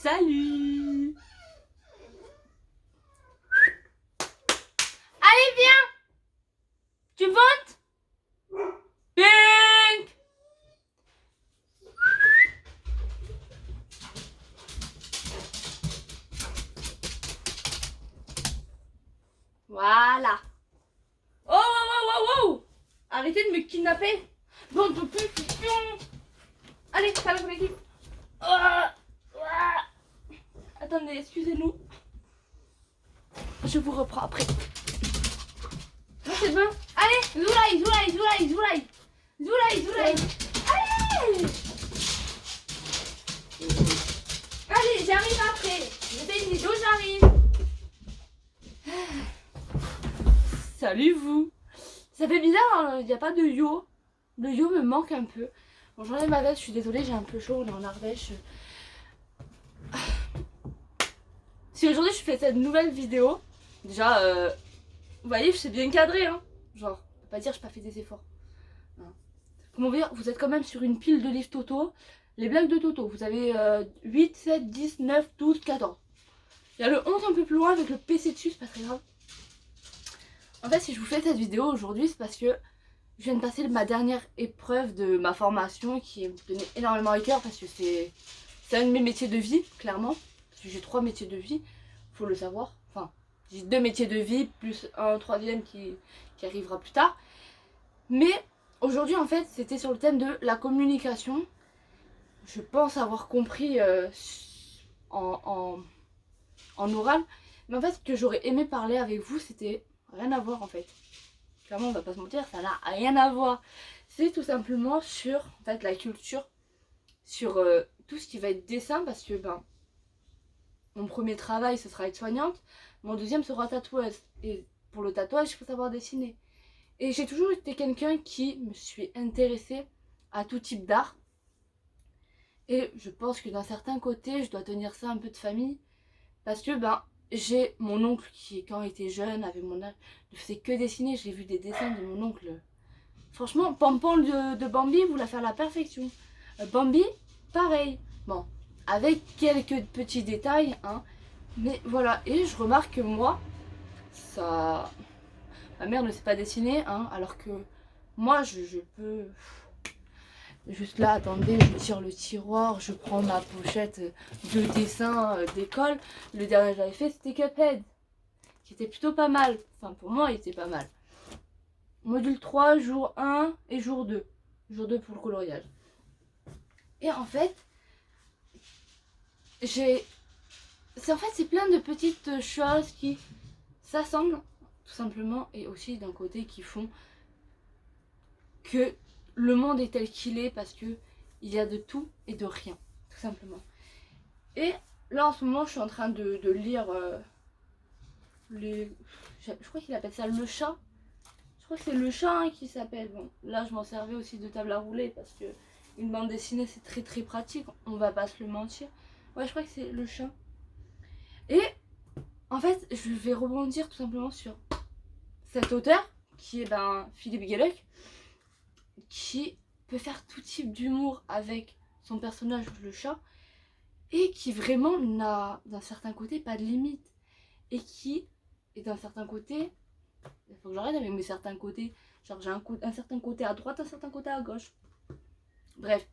Salut. Allez, viens. Tu votes? Pink. Voilà. Oh, oh, oh, oh, oh. Arrêtez de me kidnapper. Bon, de plus, allez, ça va pour l'équipe. Attendez, excusez-nous. Je vous reprends après. C'est bon. Allez, Zoulaï. Allez. Allez, j'arrive après. Je fais une vidéo, j'arrive. Salut vous. Ça fait bizarre, il n'y a pas de yo. Le yo me manque un peu. Bon, j'enlève ma veste, je suis désolée, j'ai un peu chaud, on est en Ardèche. Si aujourd'hui je fais cette nouvelle vidéo, déjà, vous voyez, je sais bien cadrer, hein. Genre, on peut pas dire que j'ai pas fait des efforts. Non. Comment dire, vous êtes quand même sur une pile de livres Toto. Les blagues de Toto, vous avez 8, 7, 10, 9, 12, 14. Il y a le 11 un peu plus loin avec le PC dessus, c'est pas très grave. En fait, si je vous fais cette vidéo aujourd'hui, c'est parce que je viens de passer ma dernière épreuve de ma formation qui me tenait énormément à cœur parce que c'est un de mes métiers de vie, clairement. Parce que j'ai 3 métiers de vie, faut le savoir. Enfin, j'ai 2 métiers de vie plus un troisième qui arrivera plus tard. Mais aujourd'hui, en fait, c'était sur le thème de la communication. Je pense avoir compris en oral. Mais en fait, ce que j'aurais aimé parler avec vous, c'était rien à voir en fait. Clairement, on va pas se mentir, ça n'a rien à voir. C'est tout simplement sur en fait, la culture, sur tout ce qui va être dessin, parce que mon premier travail, ce sera être soignante, mon deuxième sera tatoueuse. Et pour le tatouage, il faut savoir dessiner. Et j'ai toujours été quelqu'un qui me suis intéressée à tout type d'art. Et je pense que d'un certain côté, je dois tenir ça un peu de famille. Parce que j'ai mon oncle qui, quand il était jeune, avait mon âge, ne faisait que dessiner. J'ai vu des dessins de mon oncle. Franchement, Pompon de Bambi voulait faire la perfection. Bambi, pareil. Bon, avec quelques petits détails, hein. Mais voilà, et je remarque que moi, ça... Ma mère ne sait pas dessiner, hein, alors que moi, je peux... Juste là, attendez, je tire le tiroir, je prends ma pochette de dessin d'école. Le dernier que j'avais fait, c'était Cuphead, qui était plutôt pas mal. Enfin, pour moi, il était pas mal. Module 3, jour 1 et jour 2. Jour 2 pour le coloriage. Et en fait, c'est plein de petites choses qui s'assemblent, tout simplement, et aussi d'un côté qui font que le monde est tel qu'il est parce que il y a de tout et de rien, tout simplement. Et là en ce moment je suis en train de lire je crois qu'il appelle ça le chat. Je crois que c'est le chat hein, qui s'appelle. Bon, là je m'en servais aussi de table à rouler parce que une bande dessinée c'est très très pratique, on va pas se le mentir. Ouais, je crois que c'est le chat. Et en fait je vais rebondir tout simplement sur cet auteur qui est Philippe Gueluc, qui peut faire tout type d'humour avec son personnage le chat et qui vraiment n'a d'un certain côté pas de limite et qui est d'un certain côté, il faut que j'arrête avec mes certains côtés, genre j'ai un certain côté à droite, un certain côté à gauche, bref,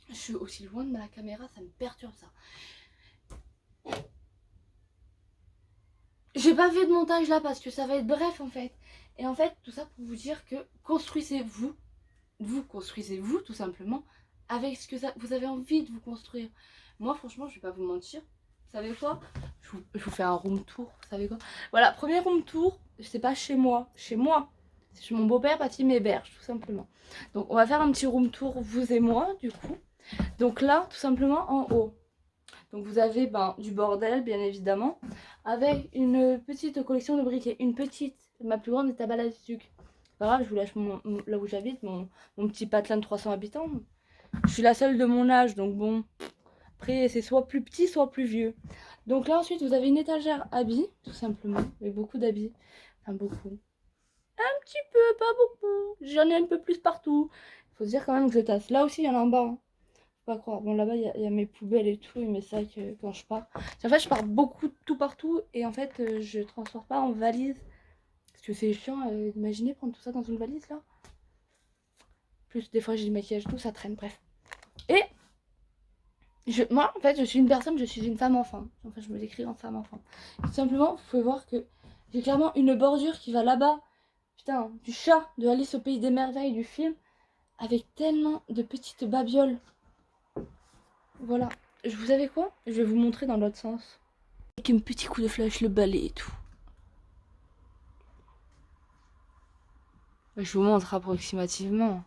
je suis aussi loin de ma caméra, ça me perturbe ça. J'ai pas fait de montage là parce que ça va être bref en fait. Et en fait tout ça pour vous dire que construisez-vous, vous construisez-vous tout simplement avec ce que vous avez envie de vous construire. Moi franchement je vais pas vous mentir, vous savez quoi, je vous fais un room tour, vous savez quoi. Voilà, premier room tour, c'est pas chez moi, c'est chez mon beau-père parce qu'il m'héberge tout simplement. Donc on va faire un petit room tour vous et moi du coup. Donc là tout simplement en haut. Donc vous avez du bordel bien évidemment, avec une petite collection de briquets, une petite, ma plus grande est à Balladuc. Pas grave, je vous lâche là où j'habite, mon petit patelin de 300 habitants. Je suis la seule de mon âge, donc bon, après c'est soit plus petit, soit plus vieux. Donc là ensuite vous avez une étagère habits, tout simplement, avec beaucoup d'habits, enfin beaucoup. Un petit peu, pas beaucoup, j'en ai un peu plus partout. Il faut se dire quand même que je tasse. Là aussi il y en a en bas, hein. Faut pas croire. Bon, là-bas, il y a mes poubelles et tout, et mes sacs quand je pars. En fait, je pars beaucoup tout partout, et en fait, je transporte pas en valise. Parce que c'est chiant, imaginez prendre tout ça dans une valise, là. Plus, des fois, j'ai du maquillage, tout, ça traîne, bref. Et moi, en fait, je suis une personne, je suis une femme enfant. Enfin, je me décris en femme enfant. Tout simplement, vous pouvez voir que j'ai clairement une bordure qui va là-bas. Putain, du chat de Alice au pays des merveilles du film. Avec tellement de petites babioles. Voilà. Vous savez quoi? Je vais vous montrer dans l'autre sens. Avec un petit coup de flash, le balai et tout. Je vous montre approximativement.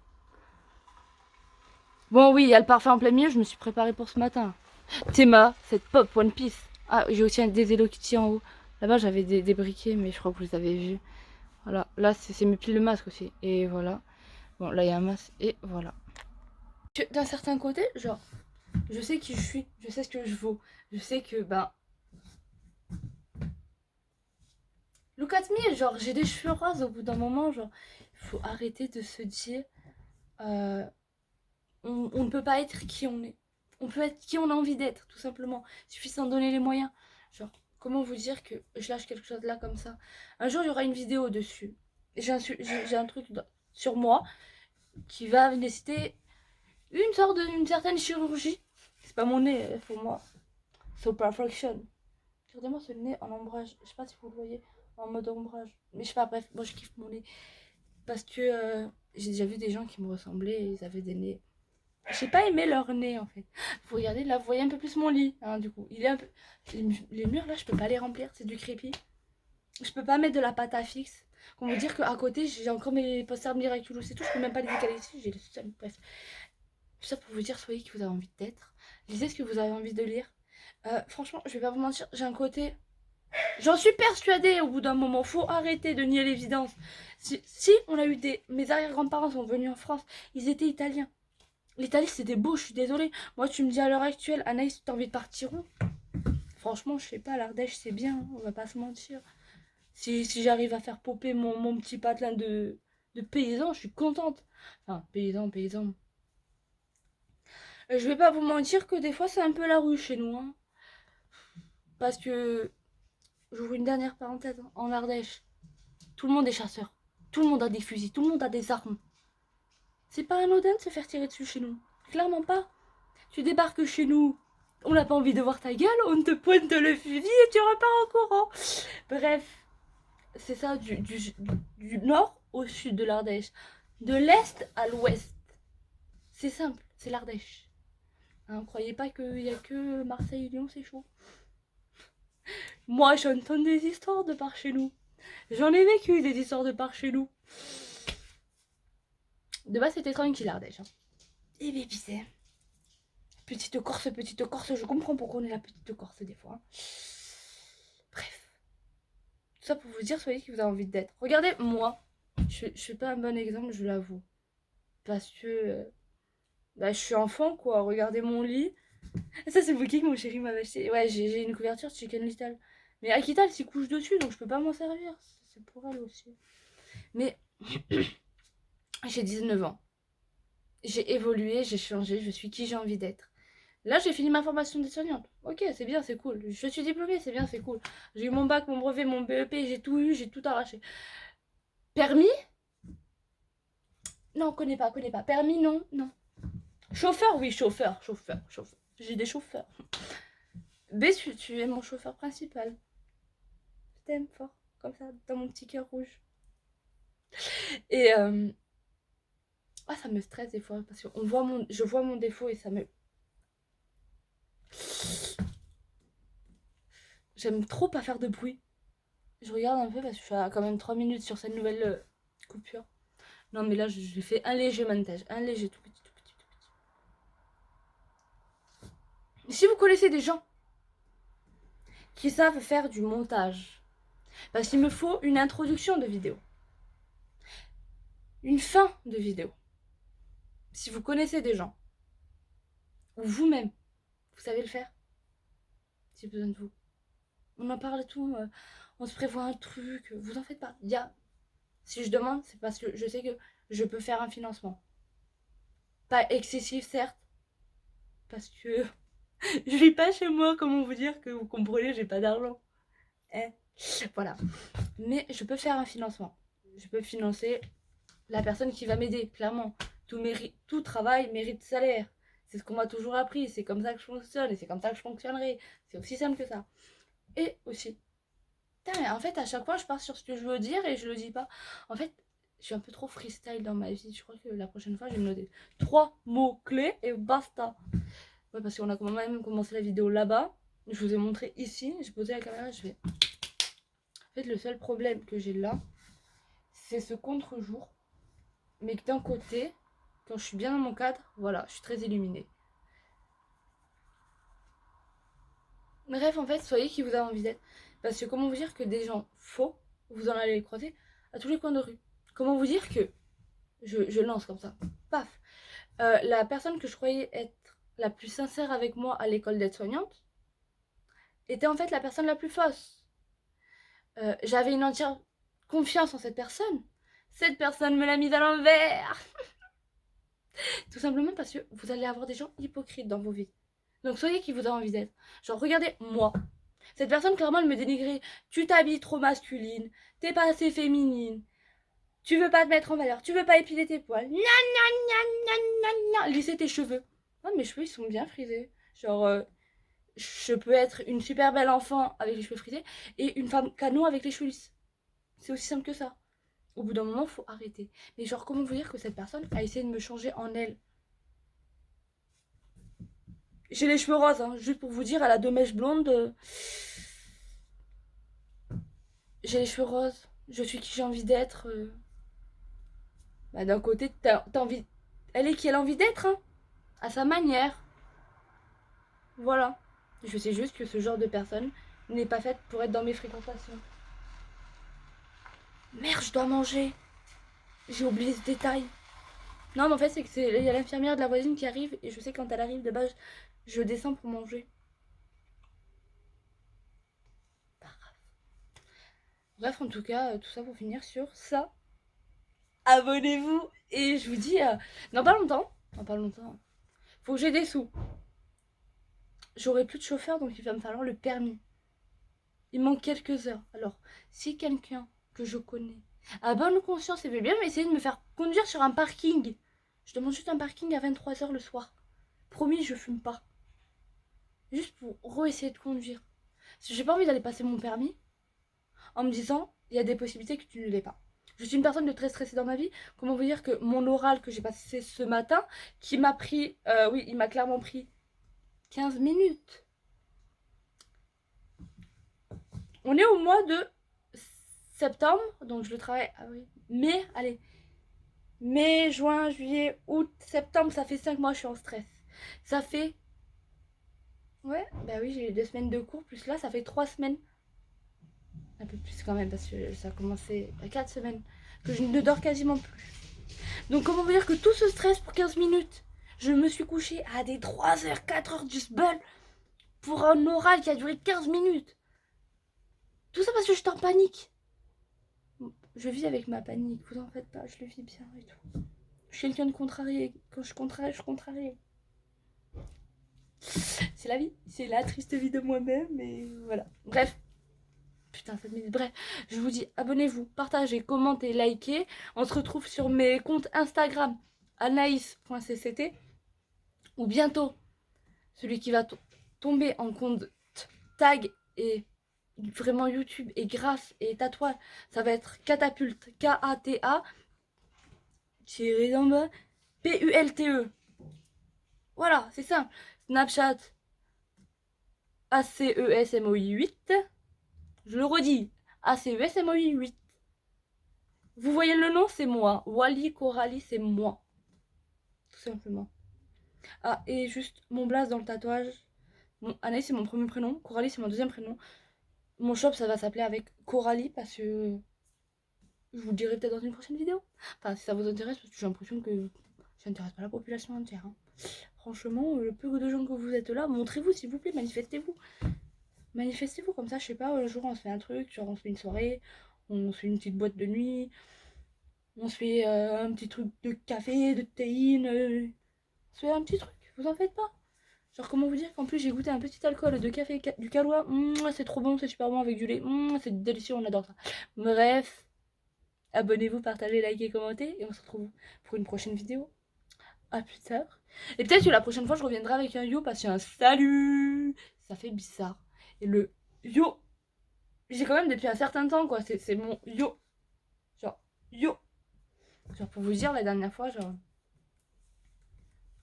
Bon, oui, il y a le parfum en plein milieu, je me suis préparée pour ce matin. Théma, cette pop One Piece. Ah, j'ai aussi des Hello Kitty en haut. Là-bas, j'avais des briquets, mais je crois que vous les avez vus. Voilà, là, c'est mes piles de masque aussi. Et voilà. Bon, là, il y a un masque, et voilà. D'un certain côté, genre, je sais qui je suis, je sais ce que je vaux. Je sais que, ben... Look at me, genre, j'ai des cheveux roses au bout d'un moment, genre... Il faut arrêter de se dire... on ne peut pas être qui on est. On peut être qui on a envie d'être, tout simplement. Il suffit de s'en donner les moyens. Genre, comment vous dire que je lâche quelque chose là comme ça? Un jour, il y aura une vidéo dessus. J'ai un truc sur moi qui va nécessiter une certaine chirurgie. C'est pas mon nez, pour moi. So perfection. Regardez-moi ce nez en ombrage. Je sais pas si vous le voyez, en mode ombrage. Mais je sais pas, bref, moi je kiffe mon nez. Parce que j'ai déjà vu des gens qui me ressemblaient et ils avaient des nez. J'ai pas aimé leur nez en fait. Vous regardez là, vous voyez un peu plus mon lit. Hein, du coup, il est un peu. Les murs là, je peux pas les remplir, c'est du creepy. Je peux pas mettre de la pâte à fixe. On veut dire qu'à côté, j'ai encore mes posters miraculous et tout. Je peux même pas les décaler ici, j'ai le seum. Bref. Tout ça pour vous dire, soyez qui vous avez envie d'être. Lisez ce que vous avez envie de lire. Franchement, je vais pas vous mentir, j'ai un côté. J'en suis persuadée au bout d'un moment. Faut arrêter de nier l'évidence. Si on a eu des. Mes arrière-grands-parents sont venus en France, ils étaient italiens. L'Italie c'était beau, je suis désolée. Moi tu me dis à l'heure actuelle, Anaïs, t'as envie de partir où? Franchement, je sais pas, l'Ardèche c'est bien, hein, on va pas se mentir. Si j'arrive à faire popper mon petit patelin de paysan, je suis contente. Enfin, paysan. Je vais pas vous mentir que des fois c'est un peu la rue chez nous. Hein. Parce que, j'ouvre une dernière parenthèse, hein, en Ardèche, tout le monde est chasseur. Tout le monde a des fusils, tout le monde a des armes. C'est pas anodin de se faire tirer dessus chez nous. Clairement pas. Tu débarques chez nous, on n'a pas envie de voir ta gueule, on te pointe le fusil et tu repars en courant. Bref, c'est ça du nord au sud de l'Ardèche. De l'est à l'ouest. C'est simple, c'est l'Ardèche. Hein, croyez pas qu'il y a que Marseille et Lyon, c'est chaud. Moi, j'entends des histoires de par chez nous. J'en ai vécu des histoires de par chez nous. De base, c'était tranquille l'Ardèche. Hein. Et bien, c'est... Petite Corse, je comprends pourquoi on est la petite Corse des fois. Bref. Tout ça pour vous dire, soyez qui vous avez envie d'être. Regardez, moi, je suis pas un bon exemple, je l'avoue. Parce que bah, je suis enfant, quoi. Regardez mon lit. Ça, c'est le bouquet que mon chéri m'avait acheté. Ouais, j'ai une couverture de Chicken Little. Mais Akita, elle s'y couche dessus, donc je peux pas m'en servir. C'est pour elle aussi. Mais j'ai 19 ans. J'ai évolué, j'ai changé, je suis qui j'ai envie d'être. Là, j'ai fini ma formation d'aide-soignante. Ok, c'est bien, c'est cool. Je suis diplômée, c'est bien, c'est cool. J'ai eu mon bac, mon brevet, mon BEP, j'ai tout eu, j'ai tout arraché. Permis? Non, connais pas. Permis, non. Chauffeur, oui, chauffeur. J'ai des chauffeurs. B, tu es mon chauffeur principal. Je t'aime fort, comme ça, dans mon petit cœur rouge. Et ça me stresse des fois, parce que je vois mon défaut et ça me... J'aime trop pas faire de bruit. Je regarde un peu parce que je suis à quand même 3 minutes sur cette nouvelle coupure. Non mais là je fais un léger montage, un léger tout petit. Si vous connaissez des gens qui savent faire du montage, parce qu'il me faut une introduction de vidéo, une fin de vidéo. Si vous connaissez des gens, ou vous-même, vous savez le faire, j'ai besoin de vous. On en parle et tout, on se prévoit un truc, vous en faites pas. Si je demande, c'est parce que je sais que je peux faire un financement. Pas excessif certes, parce que je vis pas chez moi, comment vous dire que vous comprenez, j'ai pas d'argent. Voilà. Mais je peux faire un financement. Je peux financer la personne qui va m'aider, clairement. Tout travail mérite salaire. C'est ce qu'on m'a toujours appris, c'est comme ça que je fonctionne et c'est comme ça que je fonctionnerai. C'est aussi simple que ça. Et aussi, putain, mais en fait, à chaque fois, je pars sur ce que je veux dire et je le dis pas. En fait, je suis un peu trop freestyle dans ma vie. Je crois que la prochaine fois, je vais me noter 3 mots clés et basta. Ouais, parce qu'on a quand même commencé la vidéo là-bas. Je vous ai montré ici. J'ai posé la caméra, je vais. En fait, le seul problème que j'ai là, c'est ce contre-jour. Mais que d'un côté, quand je suis bien dans mon cadre, voilà, je suis très illuminée. Bref, en fait, soyez qui vous avez envie d'être. Parce que comment vous dire que des gens faux, vous en allez les croiser à tous les coins de rue. Comment vous dire que je lance comme ça, paf. La personne que je croyais être la plus sincère avec moi à l'école d'aide-soignante était en fait la personne la plus fausse. J'avais une entière confiance en cette personne. Cette personne me l'a mise à l'envers. Tout simplement parce que vous allez avoir des gens hypocrites dans vos vies. Donc soyez qui vous avez envie d'être. Genre regardez moi. Cette personne clairement elle me dénigrait. Tu t'habilles trop masculine. T'es pas assez féminine. Tu veux pas te mettre en valeur. Tu veux pas épiler tes poils. Nan nan nan nan nan nan. Lisser tes cheveux. Non mes cheveux ils sont bien frisés. Genre je peux être une super belle enfant avec les cheveux frisés et une femme canon avec les cheveux lisses. C'est aussi simple que ça. Au bout d'un moment, faut arrêter. Mais genre, comment vous dire que cette personne a essayé de me changer en elle? J'ai les cheveux roses, hein, juste pour vous dire, elle a 2 mèches blondes. J'ai les cheveux roses. Je suis qui j'ai envie d'être. Bah, d'un côté, t'as envie. Elle est qui elle a envie d'être, hein, à sa manière. Voilà. Je sais juste que ce genre de personne n'est pas faite pour être dans mes fréquentations. Merde, je dois manger. J'ai oublié ce détail. Non, mais en fait, c'est que il y a l'infirmière de la voisine qui arrive et je sais quand elle arrive de base, je descends pour manger. Bref, en tout cas, tout ça pour finir sur ça. Abonnez-vous et je vous dis, dans pas longtemps, faut que j'ai des sous. J'aurai plus de chauffeur donc il va me falloir le permis. Il manque quelques heures. Alors, si quelqu'un que je connais a bonne conscience et veut bien m'essayer de me faire conduire sur un parking, je demande juste un parking à 23h le soir. Promis, je fume pas. Juste pour re-essayer de conduire. Parce que j'ai pas envie d'aller passer mon permis en me disant, il y a des possibilités que tu ne l'aies pas. Je suis une personne de très stressée dans ma vie. Comment vous dire que mon oral que j'ai passé ce matin, qui m'a pris, oui, il m'a clairement pris 15 minutes. On est au mois de septembre, donc je le travaille, ah oui, mai, allez, mai, juin, juillet, août, septembre, ça fait 5 mois, je suis en stress. Ça fait, ouais, bah oui, j'ai eu 2 semaines de cours, plus là, ça fait 3 semaines. Un peu plus quand même, parce que ça a commencé à 4 semaines, que je ne dors quasiment plus. Donc comment vous dire que tout ce stress pour 15 minutes, je me suis couchée à des 3h, 4h du sbul pour un oral qui a duré 15 minutes. Tout ça parce que j'étais en panique. Je vis avec ma panique, vous en faites pas, je le vis bien et tout. Je suis quelqu'un de contrarié. Quand je contrarie, je contrarie. C'est la vie, c'est la triste vie de moi-même, mais voilà. Bref. Putain, 7 minutes. Bref, je vous dis, abonnez-vous, partagez, commentez, likez. On se retrouve sur mes comptes Instagram, anaïs.cct, ou bientôt, celui qui va tomber en compte tag et vraiment YouTube et grâce et tatouage, ça va être Catapulte, K-A-T-A, tiré d'en bas, P-U-L-T-E. Voilà, c'est simple. Snapchat, A-C-E-S-M-O-I 8. Je le redis, A-C-E-S-M-O-I 8. Vous voyez le nom, c'est moi. Wally Coralie, c'est moi. Tout simplement. Ah, et juste mon blaze dans le tatouage. Anaïs, c'est mon premier prénom. Coralie, c'est mon deuxième prénom. Mon shop, ça va s'appeler avec Coralie parce que je vous le dirai peut-être dans une prochaine vidéo. Enfin, si ça vous intéresse, parce que j'ai l'impression que ça n'intéresse pas la population entière. Hein. Franchement, le peu de gens que vous êtes là, montrez-vous, s'il vous plaît, manifestez-vous. Manifestez-vous, comme ça, je sais pas, un jour on se fait un truc, genre on se fait une soirée, on se fait une petite boîte de nuit, on se fait un petit truc de café, de théine, on se fait un petit truc, vous en faites pas. Genre, comment vous dire qu'en plus j'ai goûté un petit alcool de café du Kahlua. C'est trop bon, c'est super bon avec du lait. C'est délicieux, on adore ça. Bref, abonnez-vous, partagez, likez, commentez. Et on se retrouve pour une prochaine vidéo. À plus tard. Et peut-être que la prochaine fois je reviendrai avec un yo parce qu'il y a un salut. Ça fait bizarre. Et le yo, j'ai quand même depuis un certain temps quoi. C'est mon yo. Genre, yo. Genre, pour vous dire, la dernière fois, genre,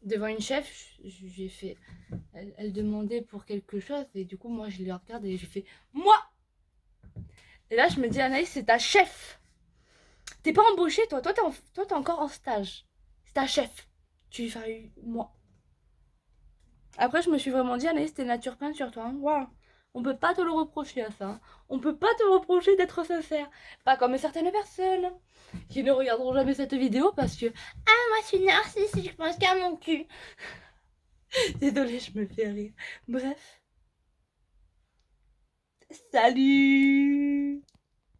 devant une chef, j'ai fait. Elle demandait pour quelque chose et du coup, moi, je les regarde et j'ai fait moi. Et là, je me dis, Anaïs, c'est ta chef. T'es pas embauchée, toi. Toi, t'es encore en stage. C'est ta chef. Tu lui fais moi. Après, je me suis vraiment dit, Anaïs, t'es nature peinture, toi. Hein. Waouh. On peut pas te le reprocher à ça. Hein. On peut pas te reprocher d'être sincère. Pas comme certaines personnes qui ne regarderont jamais cette vidéo parce que ah, moi, je suis narcissique, je pense qu'à mon cul. Désolée, je me fais rire. Bref. Salut!